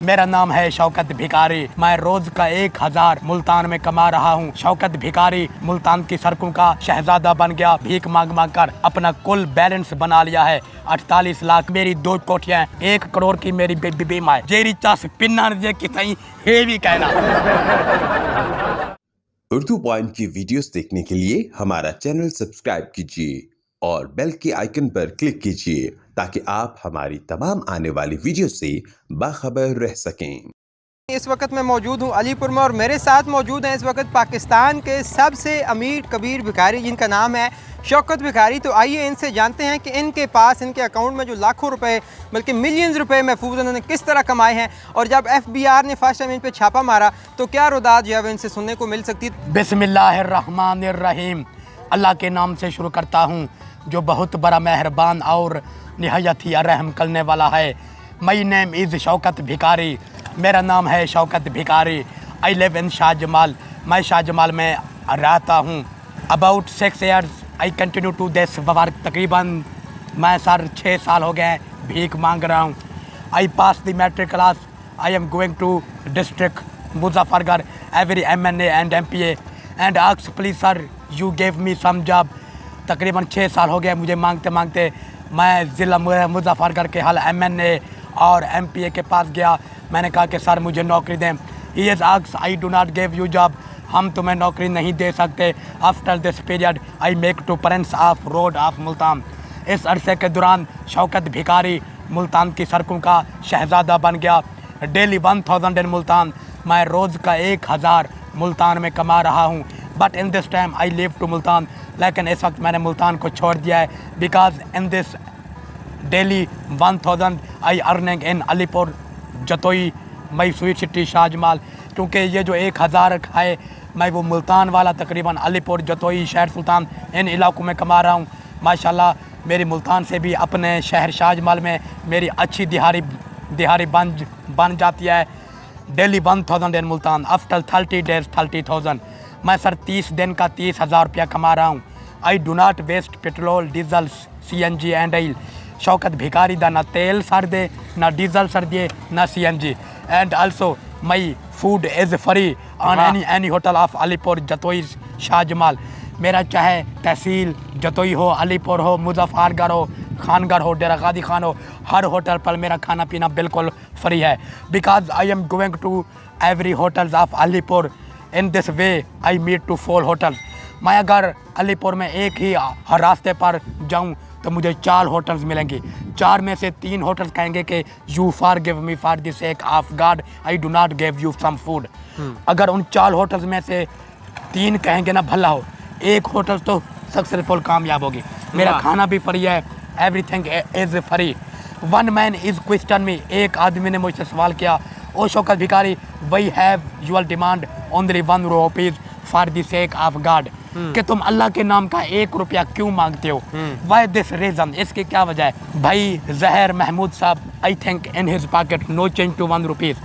मेरा नाम है शौकत भिखारी। मैं रोज का 1000 मुल्तान में कमा रहा हूँ। शौकत भिखारी मुल्तान की सड़कों का शहजादा बन गया। भीख मांग मांग कर अपना कुल बैलेंस बना लिया है 48 लाख। मेरी 2 कोठियाँ, 1 करोड़ की मेरी बीमा है। जेरी चास पिन्ना की सही है भी कहना। उर्दू पॉइंट की वीडियोस देखने के लिए हमारा चैनल सब्सक्राइब कीजिए और बेल के आइकन पर क्लिक कीजिए ताकि आप हमारी तमाम आने वाली वीडियो से बाखबर रह सकें। इस वक्त मैं मौजूद हूँ अलीपुर में और मेरे साथ मौजूद हैं इस वक्त पाकिस्तान के सबसे अमीर कबीर भिखारी जिनका नाम है शौकत भिखारी। तो आइए इनसे जानते हैं कि इनके पास इनके अकाउंट में जो लाखों रुपए बल्कि मिलियंस रुपए महफूज उन्होंने किस तरह कमाए हैं और जब FBI ने फर्स्ट टाइम इन पे छापा मारा तो क्या रुदात जो है इनसे सुनने को मिल सकती है। बिस्मिल्लाहिर्रहमानिर्रहीम। अल्लाह के नाम से शुरू करता हूँ जो बहुत बड़ा मेहरबान और निहायत ही रहम करने वाला है। माई नेम इज़ शौकत भिखारी। मेरा नाम है शौकत भिखारी। I live in Shahjamal. मैं शाहजमाल में रहता हूँ। About 6 years I continue to this work. तकरीबन मैं 6 साल हो गए भीख मांग रहा हूँ। I pass the matric class. I am going to district Muzaffargarh every MNA and MPA and ask please sir you gave me some job. तकरीबन 6 साल हो गए मुझे मांगते मांगते। मैं ज़िला मुजफ्फरगढ़ के हल MNA और MPA के पास गया। मैंने कहा कि सर मुझे नौकरी दें। He is asked I do not give you job. हम तुम्हें नौकरी नहीं दे सकते। After this period I make to prince of road of Multan. इस अरसे के दौरान शौकत भिखारी मुल्तान की सड़कों का शहजादा बन गया। Daily 1000 in Multan. मैं रोज़ का 1000 मुल्तान में कमा रहा हूँ। But in this time I live to Multan. लेकिन इस वक्त मैंने मुल्तान को छोड़ दिया है because in this daily 1000 I earning in Alipur Jatoi my sweet city Shahjamal. क्योंकि ये जो 1000 है मैं वो मुल्तान वाला तकरीबन अलीपुर जतोई शहर सुल्तान इन इलाकों में कमा रहा हूँ। माशाल्लाह मेरी मुल्तान से भी अपने शहर शाहजमाल में मेरी अच्छी दिहाड़ी बन जाती है। Daily 1000 in Multan. After 30 days 30,000। मैं सर 30 दिन का 30,000 रुपया कमा रहा हूँ। I do not waste petrol diesel CNG and oil. Shaukat भिखारी दा ना तेल सर दे ना डीजल सर दिए ना CNG and also my food is free on any hotel of Alipur Jatoi Shahjamal. मेरा चाहे तहसील जतोई हो, अलीपुर हो, मुजफ्फरगढ़ हो, खानगढ़ हो, डेरा गादी खान हो, हर होटल पर मेरा खाना पीना बिल्कुल फ्री है। Because I am going to every hotels of Alipur. In this way I meet to 4 hotels. मैं अगर अलीपुर में एक ही हर रास्ते पर जाऊं तो मुझे 4 होटल्स मिलेंगे। 4 में से 3 होटल्स कहेंगे कि you for give me for the sake of God I do not give you some food. अगर उन 4 होटल्स में से 3 कहेंगे ना भला हो, 1 होटल तो सक्सेसफुल कामयाब होगी। मेरा खाना भी फ्री है। Everything is free. One man is question me. एक आदमी ने मुझसे सवाल किया, oh Shaukat bhikhari we have your demand only 1 rupees for the sake of God. कि तुम अल्लाह के नाम का 1 रुपया क्यों मांगते हो? Why this reason? इसकी क्या वजह है? भाई जहर महमूद साहब I think in his pocket no change to 1 rupees.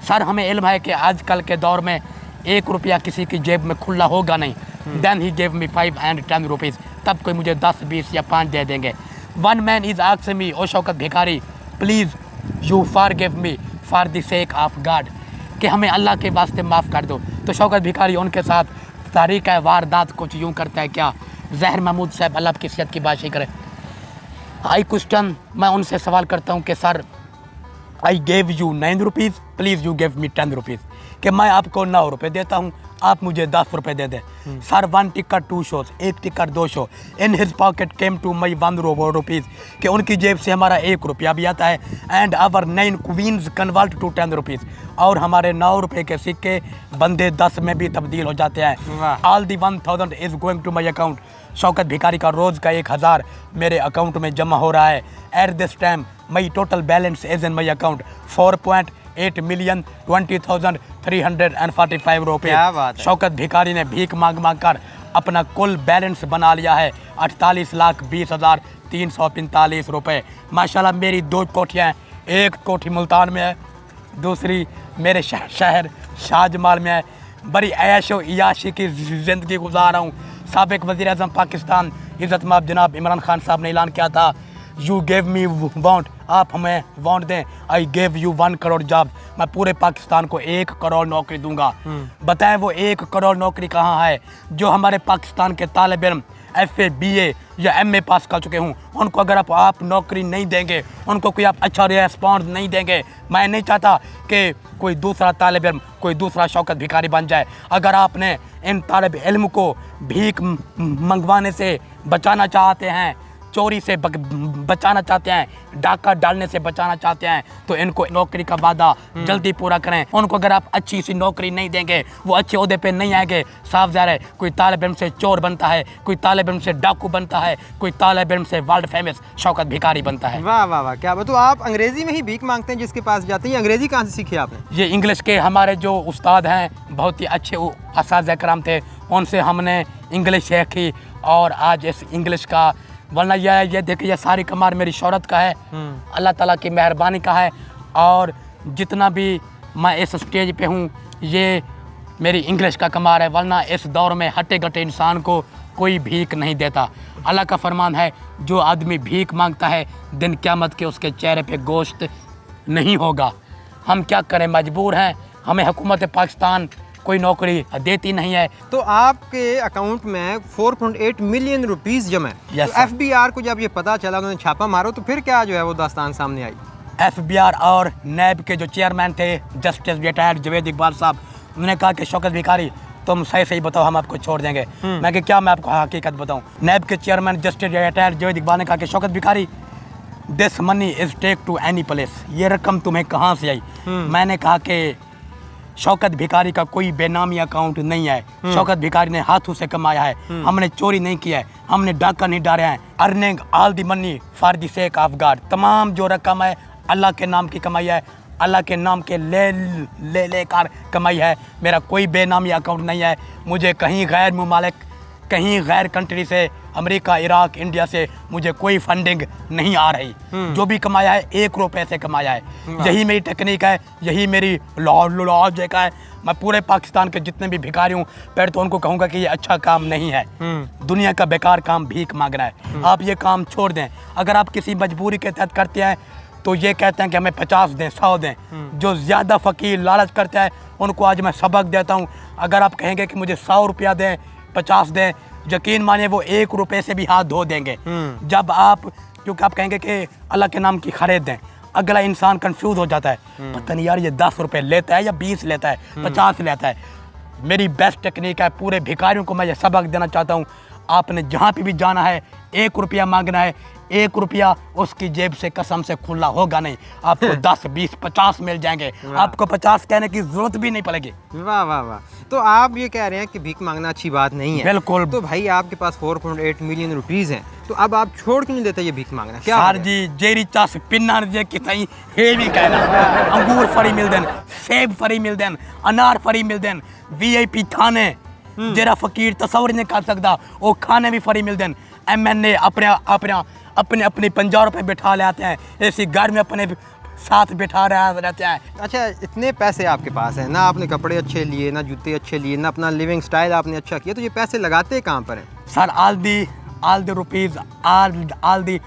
Sir हमें इल्म है कि आजकल के दौर में 1 रुपया किसी की जेब में खुला होगा नहीं। Then he gave me 5 and 10 rupees. तब कोई मुझे 10, 20 या 5 दे देंगे। One man is asking me, oh Shaukat bhikhari please you for give me for the sake of God. कि हमें अल्लाह के वास्ते माफ़ कर दो। तो शौकत भिखारी उनके साथ तारीख है वारदात कुछ यूँ करता है क्या? जहर महमूद साहब अल्लाह की सेहत की बादशाही करे। आई क्वेश्चन, मैं उनसे सवाल करता हूँ कि sir I gave you 9 rupees please you give me 10 rupees. कि मैं आपको 9 रुपये देता हूँ, आप मुझे 10 रुपये दे दें। Sir 1 ticket 2 shows, 1 ticket 2 show. In his pocket came to my 1 rupees. कि उनकी जेब से हमारा 1 रुपया भी आता है। And our 9 coins convert to 10 rupees. और हमारे 9 रुपये के सिक्के बंदे 10 में भी तब्दील हो जाते हैं। All the 1000 is going to my account. Shaukat भिखारी का रोज़ का 1000 मेरे अकाउंट में जमा हो रहा है। At this time my total balance is in my account 4.8,20,345 रुपये। शौकत भिखारी ने भीख मांग मांग कर अपना कुल बैलेंस बना लिया है 48,20,345 रुपये। माशाल्लाह मेरी 2 कोठियाँ, एक कोठी मुल्तान में है, दूसरी मेरे शहर शाहजमाल में है। बड़ी ऐशो इयाशी की ज़िंदगी गुजार रहा हूँ। साबिक वज़ीर-ए-आज़म पाकिस्तान इज़्ज़त माब जनाब इमरान खान साहब ने ऐलान किया था, यू गेव मी वांट आप हमें वोट दें, I give you 1 crore job, मैं पूरे पाकिस्तान को 1 करोड़ नौकरी दूंगा। बताएं वो 1 करोड़ नौकरी कहाँ है? जो हमारे पाकिस्तान के तालिब इल्म FA BA या MA पास कर चुके हूँ, उनको अगर आप नौकरी नहीं देंगे, उनको कोई आप अच्छा रिस्पॉन्स नहीं देंगे, मैं नहीं चाहता कि कोई दूसरा तालिब इल्म, कोई दूसरा शौकत भिखारी बन जाए। अगर आपने इन तालिब इल्म को भीख मंगवाने से बचाना चाहते हैं, चोरी से बचाना चाहते हैं, डाका डालने से बचाना चाहते हैं, तो इनको नौकरी का वादा जल्दी पूरा करें। उनको अगर आप अच्छी सी नौकरी नहीं देंगे, वो अच्छे ओहदे पे नहीं आएंगे। साफ ज़ाहिर है, कोई तालिब इल्म से चोर बनता है, कोई तालिब इल्म से डाकू बनता है, कोई तालिब इल्म से वर्ल्ड फेमस शौकत भिखारी बनता है। वाह वाह वाह, क्या बात। तो आप अंग्रेजी में ही भीख मांगते हैं जिसके पास जाते हैं? अंग्रेजी कहाँ से सीखी आपने? ये इंग्लिश के हमारे जो उस्ताद हैं, बहुत ही अच्छे असातिज़ा कराम थे, उनसे हमने इंग्लिश सीखी और आज इस इंग्लिश का, वरना ये देखिए ये सारी कमाल मेरी शोहरत का है, अल्लाह ताला की मेहरबानी का है। और जितना भी मैं इस स्टेज पे हूँ, ये मेरी इंग्लिश का कमाल है, वरना इस दौर में हटे घटे इंसान को कोई भीख नहीं देता। अल्लाह का फरमान है, जो आदमी भीख मांगता है दिन क़यामत के उसके चेहरे पे गोश्त नहीं होगा। हम क्या करें, मजबूर हैं, हमें हुकूमत पाकिस्तान कोई नौकरी देती नहीं है। तो आपके अकाउंट में 4.8 मिलियन रुपीस जमा है। Yes, तो FBR को जब ये पता चला, उन्होंने छापा मारो, तो फिर क्या जो है वो दास्तान सामने आई? FBR और नैब के जो चेयरमैन थे, जस्टिस रिटायर्ड जावेद इकबाल साहब, उन्होंने कहा कि शौकत भिखारी तुम सही सही बताओ, हम आपको छोड़ देंगे। मैं कि क्या मैं आपको हकीकत बताऊं? नैब के chairman justice retired Javed Iqbal ने कहा कि शौकत भिखारी, this money is take to any place, ये रकम तुम्हें कहाँ से आई? मैंने कहा कि शौकत भिखारी का कोई बेनामी अकाउंट नहीं है, शौकत भिखारी ने हाथों से कमाया है, हमने चोरी नहीं किया है, हमने डाका नहीं डाला है। Earning all the money for the sake of God, तमाम जो रकम है अल्लाह के नाम की कमाई है, अल्लाह के नाम के ले कर कमाई है। मेरा कोई बेनामी अकाउंट नहीं है। मुझे कहीं गैर मुमालिक, कहीं गैर कंट्री से, अमेरिका, इराक, इंडिया से मुझे कोई फंडिंग नहीं आ रही। जो भी कमाया है 1 रुपये से कमाया है। यही मेरी टेक्निक है, यही मेरी लॉजिक है। मैं पूरे पाकिस्तान के जितने भी भिखारी हूँ, पहले तो उनको कहूँगा कि ये अच्छा काम नहीं है। दुनिया का बेकार काम भीख मांगना है। आप ये काम छोड़ दें। अगर आप किसी मजबूरी के तहत करते हैं तो ये कहते हैं कि हमें 50 दें, 100 दें। जो ज़्यादा फ़कीर लालच करता है उनको आज मैं सबक देता हूँ। अगर आप कहेंगे कि मुझे 100 रुपया दें, 50 दें, यकीन मानिए वो 1 रुपये से भी हाथ धो देंगे। जब आप, क्योंकि आप कहेंगे कि अल्लाह के नाम की खरीद दें, अगला इंसान कंफ्यूज हो जाता है, पता नहीं यार ये 10 रुपये लेता है या 20 लेता है, 50 लेता है। मेरी बेस्ट टेक्निक है, पूरे भिखारियों को मैं ये सबक देना चाहता हूँ। आपने जहाँ पे भी जाना है 1 रुपया मांगना है, 1 रुपया उसकी जेब से कसम से खुला होगा नहीं। आपको 10, 20, 50 मिल जाएंगे, आपको 50 कहने की जरूरत भी नहीं पड़ेगी। वाह वाह वाह। तो आप ये कह रहे हैं कि भीख मांगना अच्छी बात नहीं है? बिल्कुल। तो भाई आपके पास 4.8 मिलियन रुपीस हैं, तो अब आप छोड़ क्यों नहीं देते ये भीख मांगना? क्या सर जी, जेरी चास पिन्नार जे कि सही हेवी कहना, अंगूर फरी मिल देन, सेब फरी मिल देन, अनार फरी मिल देन, VIP खाने जेरा फकीर तस्वर नहीं कर सकता, वो खाने भी फरी मिल देन। MNA अपने 50 रुपये बिठा ले आते हैं, ऐसी घर में अपने साथ बिठा रहते हैं। अच्छा, इतने पैसे आपके पास हैं, ना आपने कपड़े अच्छे लिए, ना जूते अच्छे लिए, ना अपना लिविंग स्टाइल आपने अच्छा किया, तो ये पैसे लगाते कहाँ पर हैं? Sir, all the rupees, all the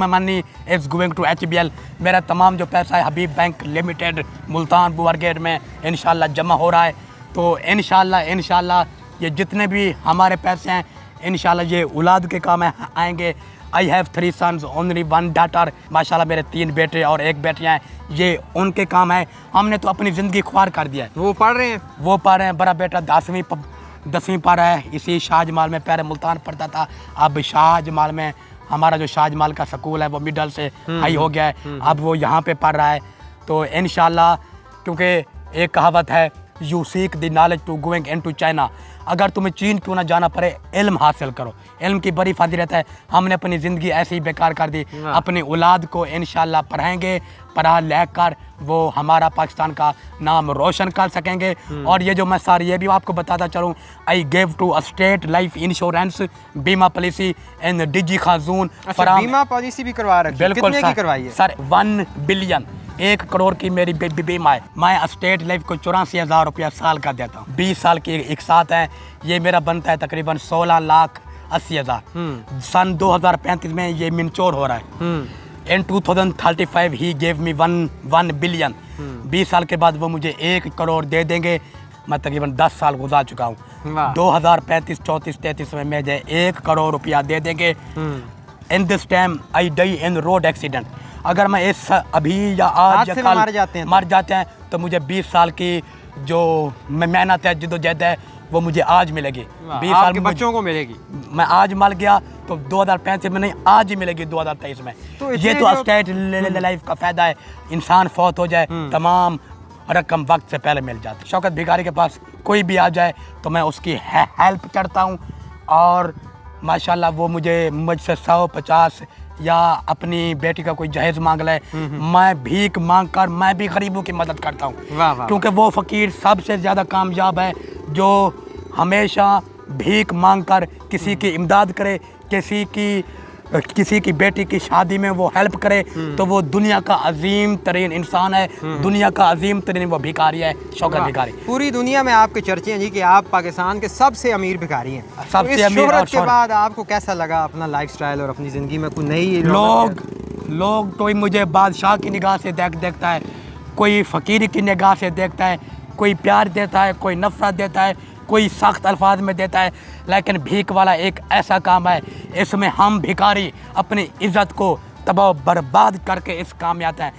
money is going to HBL। मेरा तमाम जो पैसा है हबीब बैंक लिमिटेड मुल्तान बुआरगेट में इंशाल्लाह जमा हो रहा है। तो इंशाल्लाह ये जितने भी हमारे पैसे हैं, इंशाल्लाह ये औलाद के काम आएंगे। I have 3 sons, only 1 daughter। माशाल्लाह मेरे 3 बेटे और 1 बेटियाँ हैं, ये उनके काम है। हमने तो अपनी ज़िंदगी ख्वार कर दिया है। वो पढ़ रहे हैं? वो पढ़ रहे हैं। बड़ा बेटा 10वीं पढ़ रहा है, इसी शाहजमाल में, पहले मुल्तान पढ़ता था, अब शाहजमाल में, हमारा जो शाहजमाल का स्कूल है वो मिडल से हाई हो गया है, अब वो यहाँ पे पढ़ रहा है। तो इंशाल्लाह, क्योंकि एक कहावत है, you seek the knowledge to going into China. अगर तुम्हें चीन क्यों ना जाना पड़े, इल्म हासिल करो। इल्म की बड़ी फाजिलत है। हमने अपनी ज़िंदगी ऐसे ही बेकार कर दी। अपनी औलाद को इंशाल्लाह पढ़ाएंगे, पढ़ा लिख कर वो हमारा पाकिस्तान का नाम रोशन कर सकेंगे। और ये जो मैं सारी ये भी आपको बताता चलूँ, I give to state life insurance बीमा पॉलिसी इन डिजी खाजून। अच्छा, बीमा पॉलिसी भी करवा रखी है? बिल्कुल कितने की करवाई है? सर 1 बिलियन, 1 करोड़ की मेरी बीमा है। मैं स्टेट लाइफ को 84,000 रुपया साल का देता हूँ। 20 साल की एक साथ है, ये मेरा बनता है तकरीबन 16,80,000। सन 2035 में ये मिनचोर हो रहा है। इन 2035 ही गेव मी 1 बिलियन। 20 साल के बाद वो मुझे 1 करोड़ दे देंगे। मैं तकरीबन 10 साल गुजार चुका हूँ। 2035, 34, 33 में मुझे 1 करोड़ रुपया दे देंगे। In this time I die in road accident. अगर मैं इस अभी या आज या कल मर जाते हैं तो मुझे 20 साल की जो मेहनत है, जिद्दोजहद है, वो मुझे आज मिलेगी। 20 साल के बच्चों को मिलेगी। मैं आज मर गया तो 2035 में नहीं, आज ही मिलेगी 2023 में। तो ये तो स्टेट लाइफ का फ़ायदा है। इंसान फौत हो जाए तमाम रकम वक्त से पहले मिल जाती। शौकत भिखारी के पास कोई भी आ जाए तो मैं उसकी हेल्प करता हूँ और माशाल्लाह वो मुझसे 150 या अपनी बेटी का कोई जहेज मांग ले, मैं भीख मांग कर मैं भी गरीबों की मदद करता हूँ। क्योंकि वो फ़कीर सबसे ज़्यादा कामयाब है जो हमेशा भीख मांग कर किसी की इमदाद करे, किसी की बेटी की शादी में वो हेल्प करे, तो वो दुनिया का अजीम तरीन इंसान है, दुनिया का अजीम तरीन वो भिखारी है, शौकत भिखारी। पूरी दुनिया में आपके चर्चे हैं जी कि आप पाकिस्तान के सबसे अमीर भिखारी हैं। सबसे तो इस अमीर। शोहरत के बाद आपको कैसा लगा अपना लाइफस्टाइल और अपनी ज़िंदगी में कोई नई लोग कोई मुझे बादशाह की निगाह से देखता है, कोई फ़कीर की निगाह से देखता है, कोई प्यार देता है, कोई नफ़रत देता है, कोई सख्त अल्फाज में देता है। लेकिन भीख वाला एक ऐसा काम है, इसमें हम भिखारी अपनी इज़्ज़त को तबाह बर्बाद करके इस काम में आते हैं।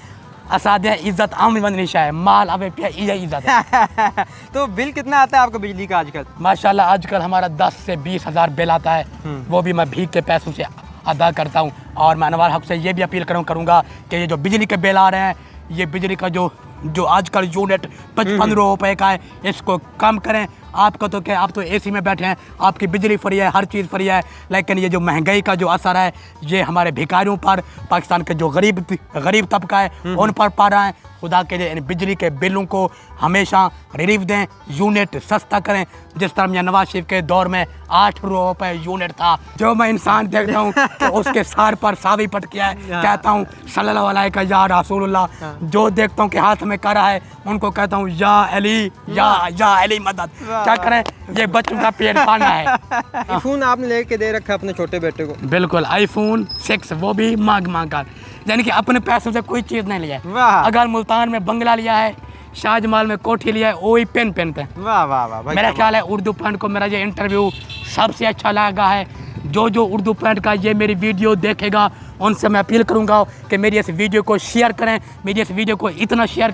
असाध्य इज़्ज़त आम निशा है, माल अवे पे ये इज़्ज़त है। तो बिल कितना आता है आपका बिजली का आजकल? माशाल्लाह आजकल हमारा 10 से 20 हज़ार बिल आता है, वो भी मैं भीख के पैसों से अदा करता हूँ। और मैं अनवार हक से ये भी अपील करूँगा कि ये जो बिजली के बिल आ रहे हैं, ये बिजली का जो आजकल यूनिट 55 रुपये का है, इसको कम करें। आपका तो क्या, आप तो एसी में बैठे हैं, आपकी बिजली फ्री है, हर चीज़ फ्री है, लेकिन ये जो महंगाई का जो असर है ये हमारे भिखारियों पर, पाकिस्तान के जो गरीब तबका है उन पर पड़ रहा है। खुदा के लिए इन बिजली के बिलों को हमेशा रिलीफ दें, यूनिट सस्ता करें। जिस तरह मियां नवाज शरीफ के दौर में 8 रुपये यूनिट था, जो मैं इंसान देखता हूँ तो उसके सर पर सावी पट किया है, कहता हूँ सल्लल्लाहु अलैहि या रसूलुल्लाह। जो देखता हूँ कि हाथ में कर रहा है उनको कहता हूँ या अली मदद। क्या करें, ये बच्चों का पेट पालना है। आईफोन आपने लेके दे रखा अपने छोटे बेटे को? बिल्कुल, आईफोन 6, वो भी मांग कर, यानी कि अपने पैसों से कोई चीज़ नहीं लिया है। वाह। अगर मुल्तान में बंगला लिया है, शाहजमाल में कोठी लिया है, वही पेन पहनते हैं। वाह वाह वाह। मेरा ख्याल है उर्दू पॉइंट को मेरा ये इंटरव्यू सबसे अच्छा लगा है। जो उर्दू पॉइंट का ये मेरी वीडियो देखेगा उनसे मैं अपील करूंगा कि मेरी इस वीडियो को शेयर करें, मेरी इस वीडियो को इतना शेयर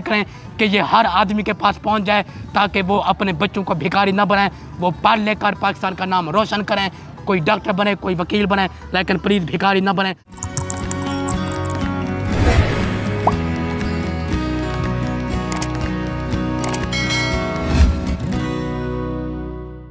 करें कि ये हर आदमी के पास पहुंच जाए, ताकि वो अपने बच्चों को भिखारी ना बनाएं, वो पढ़ लेकर पाकिस्तान का नाम रोशन करें, कोई डॉक्टर बने, कोई वकील बने, लेकिन प्लीज़ भिखारी ना बने।